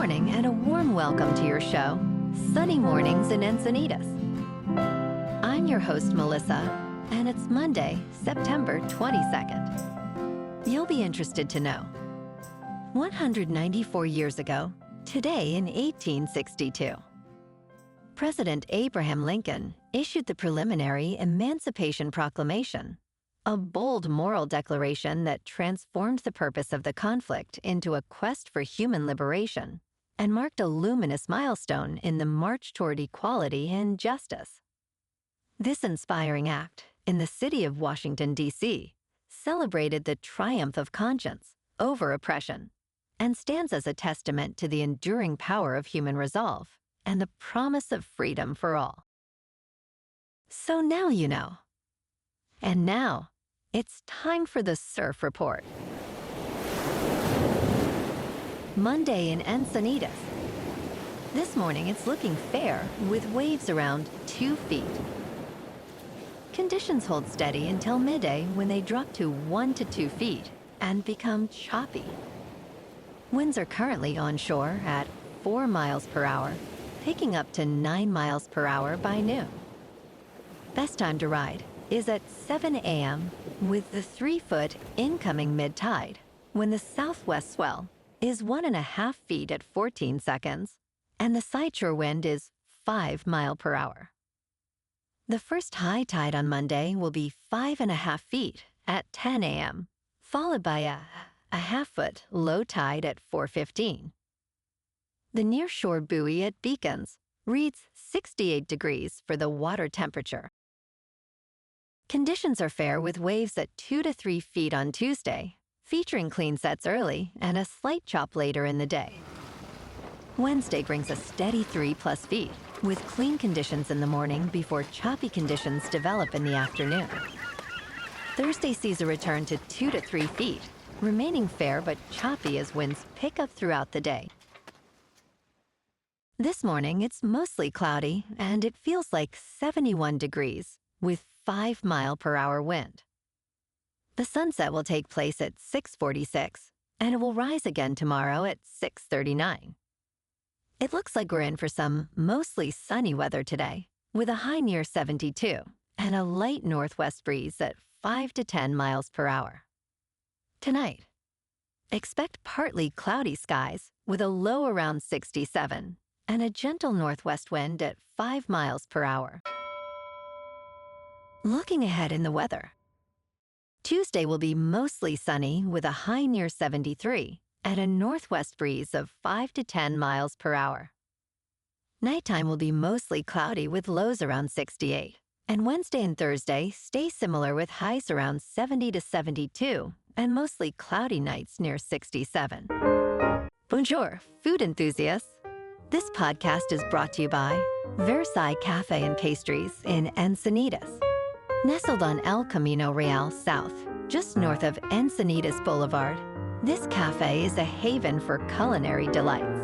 morning and a warm welcome to your show, Sunny Mornings in Encinitas. I'm your host, Melissa, and it's Monday, September 22nd. You'll be interested to know. 194 years ago, today in 1862, President Abraham Lincoln issued the preliminary Emancipation Proclamation, a bold moral declaration that transformed the purpose of the conflict into a quest for human liberation and marked a luminous milestone in the march toward equality and justice. This inspiring act, in the city of Washington, D.C., celebrated the triumph of conscience over oppression and stands as a testament to the enduring power of human resolve and the promise of freedom for all. So now you know. And now, it's time for the Surf Report. Monday in Encinitas. This morning it's looking fair with waves around 2 feet. Conditions hold steady until midday when they drop to 1 to 2 feet and become choppy. Winds are currently onshore at 4 miles per hour, picking up to 9 miles per hour by noon. Best time to ride is at 7 a.m. with the 3-foot incoming mid-tide when the southwest swell is 1.5 feet at 14 seconds and the sideshore wind is 5 miles per hour. The first high tide on Monday will be 5.5 feet at 10 a.m., followed by a half-foot low tide at 4:15. The nearshore buoy at Beacons reads 68 degrees for the water temperature. Conditions are fair with waves at 2 to 3 feet on Tuesday, featuring clean sets early and a slight chop later in the day. Wednesday brings a steady 3+ feet, with clean conditions in the morning before choppy conditions develop in the afternoon. Thursday sees a return to 2 to 3 feet, remaining fair but choppy as winds pick up throughout the day. This morning it's mostly cloudy and it feels like 71 degrees, with 5 mile per hour wind. The sunset will take place at 6:46, and it will rise again tomorrow at 6:39. It looks like we're in for some mostly sunny weather today, with a high near 72 and a light northwest breeze at 5 to 10 miles per hour. Tonight, expect partly cloudy skies with a low around 67 and a gentle northwest wind at 5 miles per hour. Looking ahead in the weather. Tuesday will be mostly sunny with a high near 73 and a northwest breeze of 5 to 10 miles per hour. Nighttime will be mostly cloudy with lows around 68, and Wednesday and Thursday stay similar with highs around 70 to 72 and mostly cloudy nights near 67. Bonjour, food enthusiasts. This podcast is brought to you by Versailles Cafe and Pastries in Encinitas. Nestled on El Camino Real South, just north of Encinitas Boulevard, this cafe is a haven for culinary delights.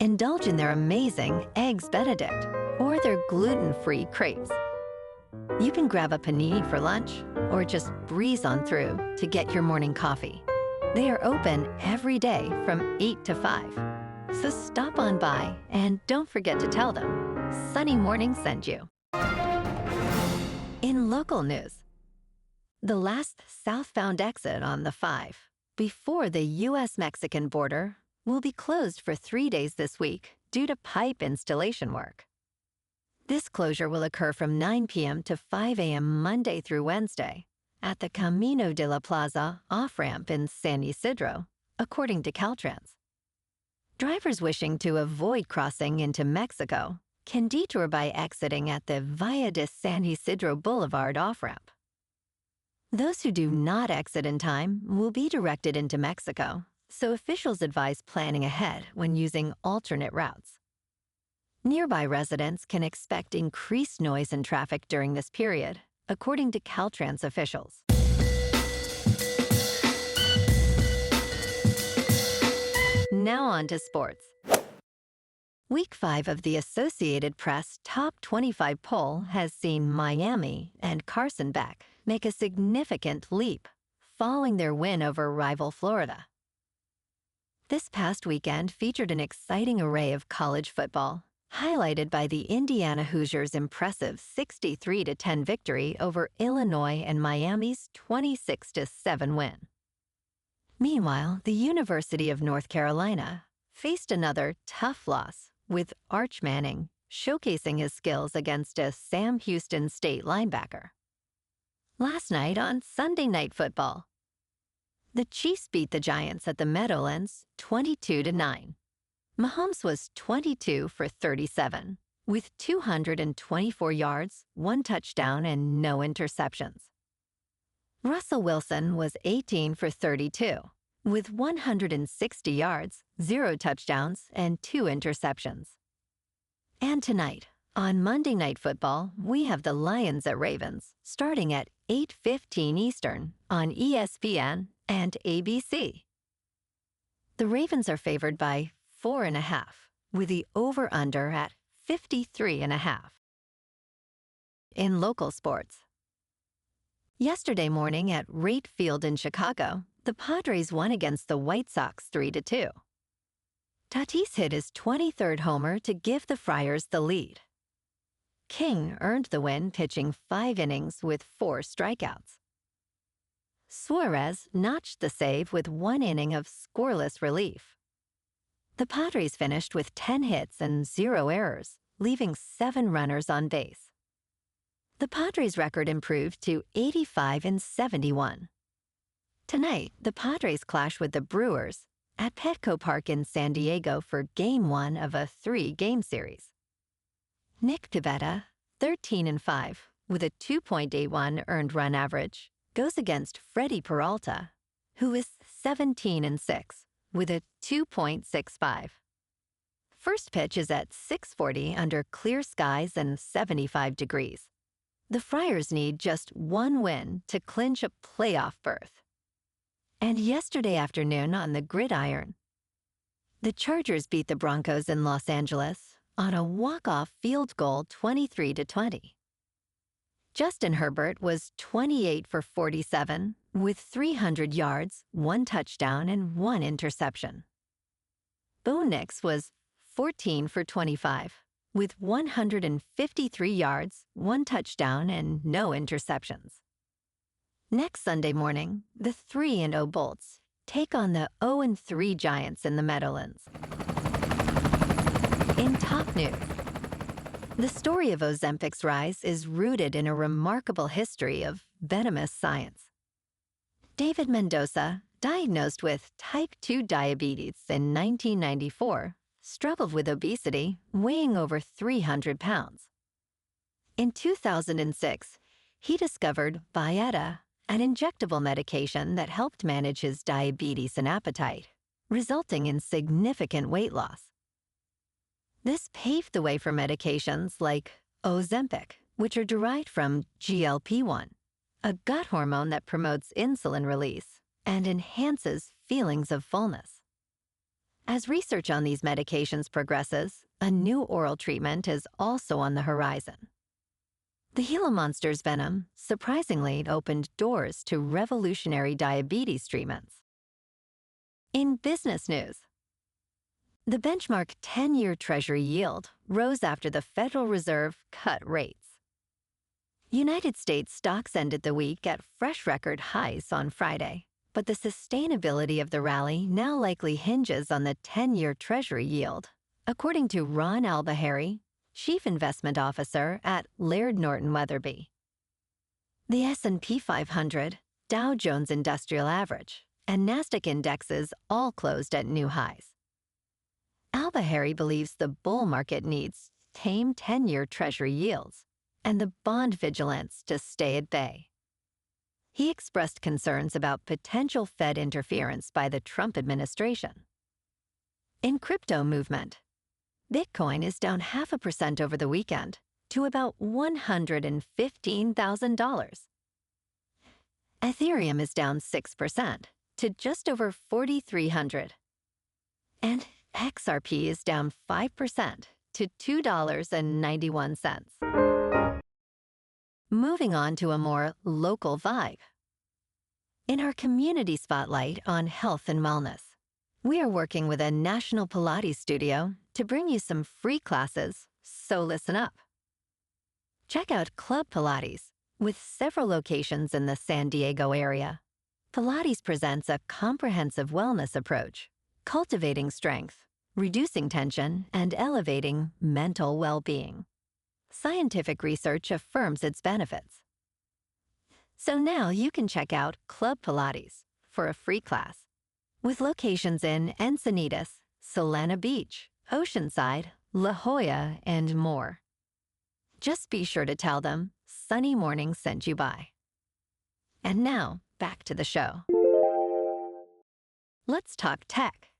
Indulge in their amazing Eggs Benedict or their gluten-free crepes. You can grab a panini for lunch or just breeze on through to get your morning coffee. They are open every day from 8 to 5. So stop on by and don't forget to tell them Sunny Morning sent you. In local news, the last southbound exit on the 5 before the U.S.-Mexican border will be closed for 3 days this week due to pipe installation work. This closure will occur from 9 p.m. to 5 a.m. Monday through Wednesday at the Camino de la Plaza off-ramp in San Isidro, according to Caltrans. Drivers wishing to avoid crossing into Mexico can detour by exiting at the Via de San Isidro Boulevard off-ramp. Those who do not exit in time will be directed into Mexico, so officials advise planning ahead when using alternate routes. Nearby residents can expect increased noise and traffic during this period, according to Caltrans officials. Now on to sports. Week 5 of the Associated Press Top 25 poll has seen Miami and Carson Beck make a significant leap, following their win over rival Florida. This past weekend featured an exciting array of college football, highlighted by the Indiana Hoosiers' impressive 63-10 victory over Illinois and Miami's 26-7 win. Meanwhile, the University of North Carolina faced another tough loss, with Arch Manning showcasing his skills against a Sam Houston State linebacker. Last night on Sunday Night Football, the Chiefs beat the Giants at the Meadowlands 22-9. Mahomes was 22 for 37, with 224 yards, 1 touchdown, and no interceptions. Russell Wilson was 18 for 32, with 160 yards, 0 touchdowns, and 2 interceptions. And tonight, on Monday Night Football, we have the Lions at Ravens, starting at 8:15 Eastern on ESPN and ABC. The Ravens are favored by 4.5, with the over-under at 53.5. In local sports, yesterday morning at Rate Field in Chicago, the Padres won against the White Sox 3-2. Tatis hit his 23rd homer to give the Friars the lead. King earned the win pitching 5 innings with 4 strikeouts. Suarez notched the save with 1 inning of scoreless relief. The Padres finished with 10 hits and 0 errors, leaving 7 runners on base. The Padres' record improved to 85-71. Tonight, the Padres clash with the Brewers at Petco Park in San Diego for Game 1 of a 3-game series. Nick Pivetta, 13-5, with a 2.81 earned run average, goes against Freddie Peralta, who is 17-6, with a 2.65. First pitch is at 6:40 under clear skies and 75 degrees. The Friars need just 1 win to clinch a playoff berth. And yesterday afternoon on the gridiron, the Chargers beat the Broncos in Los Angeles on a walk-off field goal 23-20. Justin Herbert was 28 for 47 with 300 yards, 1 touchdown, and 1 interception. Bo Nix was 14 for 25 with 153 yards, 1 touchdown, and no interceptions. Next Sunday morning, the 3-0 Bolts take on the 0-3 Giants in the Meadowlands. In top news, the story of Ozempic's rise is rooted in a remarkable history of venomous science. David Mendoza, diagnosed with type 2 diabetes in 1994, struggled with obesity, weighing over 300 pounds. In 2006, he discovered Byetta, an injectable medication that helped manage his diabetes and appetite, resulting in significant weight loss. This paved the way for medications like Ozempic, which are derived from GLP-1, a gut hormone that promotes insulin release and enhances feelings of fullness. As research on these medications progresses, a new oral treatment is also on the horizon. The Gila monster's venom surprisingly opened doors to revolutionary diabetes treatments. In business news, the benchmark 10-year Treasury yield rose after the Federal Reserve cut rates. United States stocks ended the week at fresh record highs on Friday, but the sustainability of the rally now likely hinges on the 10-year Treasury yield, according to Ron Albahari, Chief Investment Officer at Laird Norton Weatherby. The S&P 500, Dow Jones Industrial Average, and NASDAQ indexes all closed at new highs. Albahari believes the bull market needs tame 10-year Treasury yields and the bond vigilance to stay at bay. He expressed concerns about potential Fed interference by the Trump administration. In crypto movement, Bitcoin is down 0.5% over the weekend to about $115,000. Ethereum is down 6% to just over 4,300. And XRP is down 5% to $2.91. Moving on to a more local vibe. In our community spotlight on health and wellness, We are working with a national Pilates studio to bring you some free classes, so listen up. Check out Club Pilates, with several locations in the San Diego area. Pilates presents a comprehensive wellness approach, cultivating strength, reducing tension, and elevating mental well-being. Scientific research affirms its benefits. So now you can check out Club Pilates for a free class, with locations in Encinitas, Solana Beach, Oceanside, La Jolla, and more. Just be sure to tell them Sunny Morning sent you by. And now, back to the show. Let's talk tech.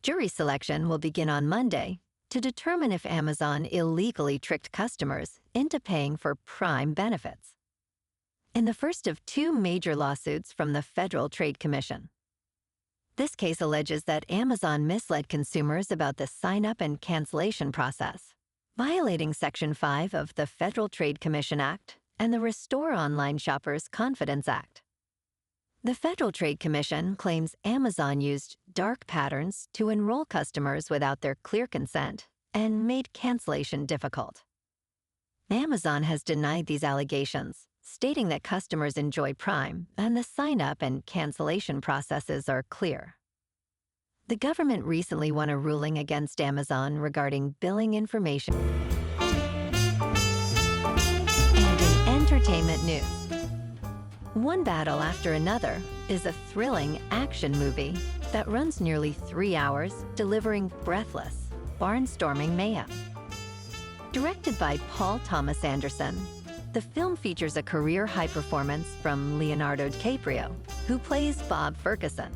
Jury selection will begin on Monday to determine if Amazon illegally tricked customers into paying for Prime benefits, in the first of two major lawsuits from the Federal Trade Commission. This case alleges that Amazon misled consumers about the sign-up and cancellation process, violating Section 5 of the Federal Trade Commission Act and the Restore Online Shoppers Confidence Act. The Federal Trade Commission claims Amazon used dark patterns to enroll customers without their clear consent and made cancellation difficult. Amazon has denied these allegations, stating that customers enjoy Prime and the sign-up and cancellation processes are clear. The government recently won a ruling against Amazon regarding billing information. And in entertainment news, one battle after another is a thrilling action movie that runs nearly 3 hours, delivering breathless, barnstorming mayhem. Directed by Paul Thomas Anderson, the film features a career-high performance from Leonardo DiCaprio, who plays Bob Ferguson.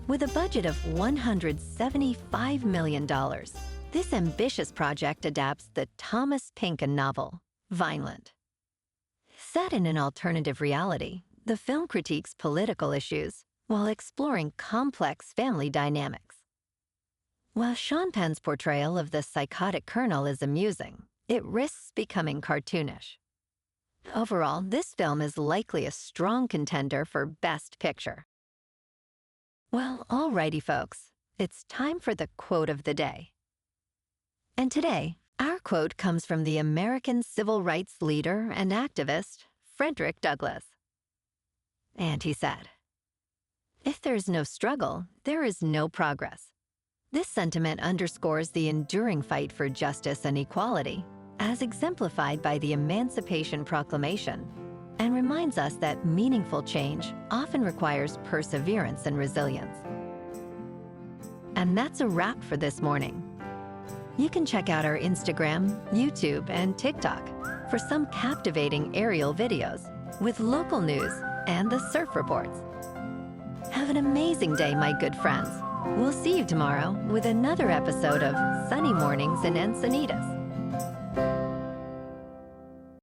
With a budget of $175 million, this ambitious project adapts the Thomas Pynchon novel, Vineland. Set in an alternative reality, the film critiques political issues while exploring complex family dynamics. While Sean Penn's portrayal of the psychotic colonel is amusing, it risks becoming cartoonish. Overall, this film is likely a strong contender for Best Picture. Well, alrighty folks, it's time for the quote of the day. And today, our quote comes from the American civil rights leader and activist, Frederick Douglass. And he said, "If there's no struggle, there is no progress." This sentiment underscores the enduring fight for justice and equality, as exemplified by the Emancipation Proclamation, and reminds us that meaningful change often requires perseverance and resilience. And that's a wrap for this morning. You can check out our Instagram, YouTube, and TikTok for some captivating aerial videos with local news and the surf reports. Have an amazing day, my good friends. We'll see you tomorrow with another episode of Sunny Mornings in Encinitas.